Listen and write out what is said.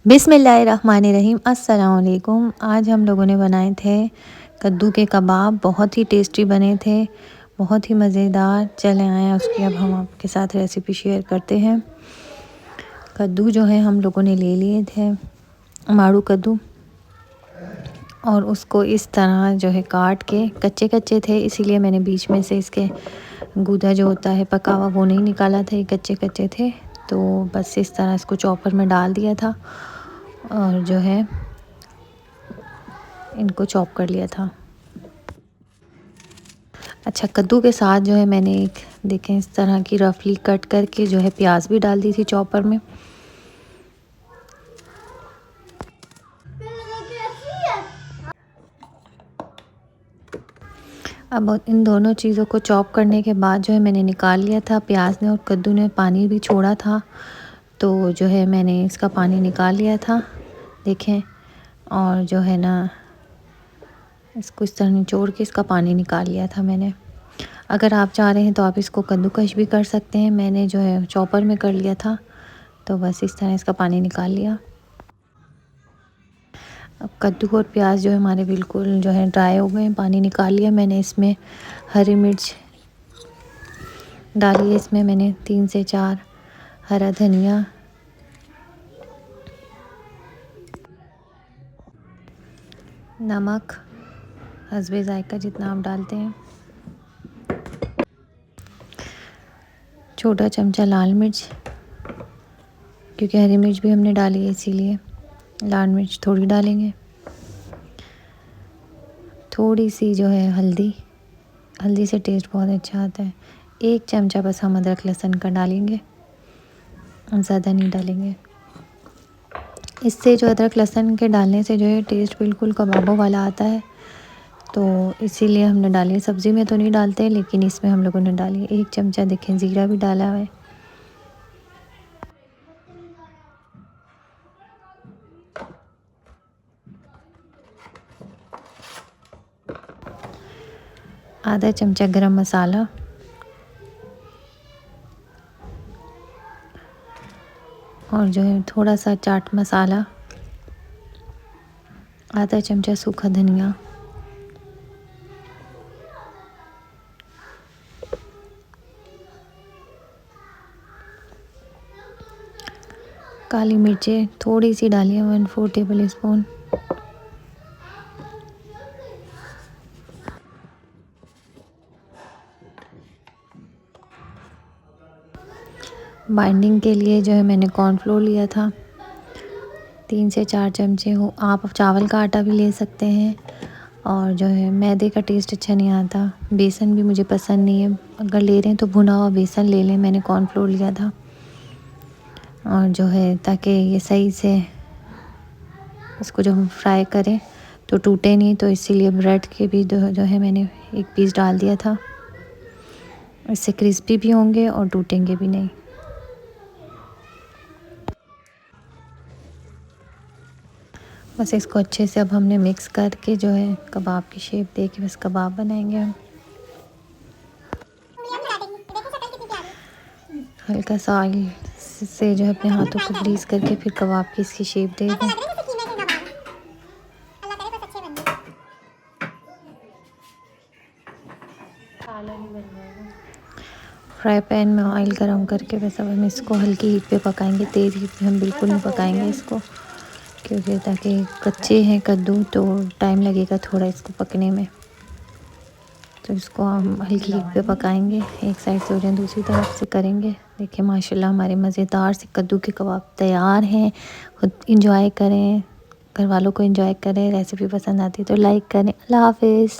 बिस्मिल्लाहिर्रहमानिर्रहीम। अस्सलाम वालेकुम। आज हम लोगों ने बनाए थे कद्दू के कबाब। बहुत ही टेस्टी बने थे, बहुत ही मज़ेदार। चले आए उसकी अब हम आपके साथ रेसिपी शेयर करते हैं। कद्दू जो है हम लोगों ने ले लिए थे, मारू कद्दू, और उसको इस तरह जो है काट के, कच्चे कच्चे थे इसीलिए मैंने बीच में से इसके गूदा जो होता है पका हुआ वो नहीं निकाला था, ये कच्चे कच्चे थे। तो बस इस तरह इसको चॉपर में डाल दिया था और जो है इनको चॉप कर लिया था। अच्छा, कद्दू के साथ जो है मैंने एक देखें इस तरह की रफली कट करके जो है प्याज भी डाल दी थी चॉपर में। अब इन दोनों चीज़ों को चॉप करने के बाद जो है मैंने निकाल लिया था। प्याज ने और कद्दू ने पानी भी छोड़ा था, तो जो है मैंने इसका पानी निकाल लिया था, देखें। और जो है ना इसको इस तरह निचोड़ के इसका पानी निकाल लिया था मैंने। अगर आप चाह रहे हैं तो आप इसको कद्दूकश भी कर सकते हैं, मैंने जो है चॉपर में कर लिया था। तो बस इस तरह इसका पानी निकाल लिया। अब कद्दू और प्याज जो है हमारे बिल्कुल जो है ड्राई हो गए, पानी निकाल लिया मैंने। इसमें हरी मिर्च डाली है, इसमें मैंने 3 से 4 हरा धनिया, नमक हस्बे ज़ायका जितना आप डालते हैं, छोटा चमचा लाल मिर्च, क्योंकि हरी मिर्च भी हमने डाली है इसीलिए लाल मिर्च थोड़ी डालेंगे। थोड़ी सी जो है हल्दी, हल्दी से टेस्ट बहुत अच्छा आता है। 1 चमचा बस हम अदरक लहसुन का डालेंगे, ज़्यादा नहीं डालेंगे। इससे जो अदरक लहसुन के डालने से जो है टेस्ट बिल्कुल कबाबों वाला आता है, तो इसीलिए हमने डाली है। सब्ज़ी में तो नहीं डालते लेकिन इसमें हम लोगों ने डाली है। 1 चमचा देखें ज़ीरा भी डाला है। आधा चमचा गरम मसाला, और जो है थोड़ा सा चाट मसाला, आधा चमचा सूखा धनिया, काली मिर्चें थोड़ी सी डालिए 1/4 टेबल स्पून, बाइंडिंग के लिए जो है मैंने कॉर्नफ्लोर लिया था 3 से 4 चमचे हो। आप चावल का आटा भी ले सकते हैं, और जो है मैदे का टेस्ट अच्छा नहीं आता। बेसन भी मुझे पसंद नहीं है, अगर ले रहे हैं तो भुना हुआ बेसन ले लें। मैंने कॉर्नफ्लोर लिया था, और जो है ताकि ये सही से इसको जब हम फ्राई करें तो टूटे नहीं, तो इसीलिए ब्रेड के भी जो है मैंने 1 पीस डाल दिया था। इससे क्रिस्पी भी होंगे और टूटेंगे भी नहीं। बस इसको अच्छे से अब हमने मिक्स करके जो है कबाब की शेप दे के बस कबाब बनाएंगे हम। हल्का सा ऑयल से जो है अपने हाथों को ग्रीस करके फिर कबाब की इसकी शेप दे दें। फ्राई पैन में ऑयल गरम करके बस अब हम इसको हल्की हीट पे पकाएंगे, तेज़ हीट पे हम बिल्कुल नहीं पकाएंगे इसको, क्योंकि ताकि कच्चे हैं कद्दू तो टाइम लगेगा थोड़ा इसको पकने में। तो इसको हम हल्की हीट पे पकाएंगे, एक साइड से हो जाए दूसरी तरफ से करेंगे। देखिए माशाल्लाह हमारे मज़ेदार से कद्दू के कबाब तैयार हैं। खुद इंजॉय करें, घर वालों को इंजॉय करें। रेसिपी पसंद आती है तो लाइक करें। अल्लाह हाफ़िज़।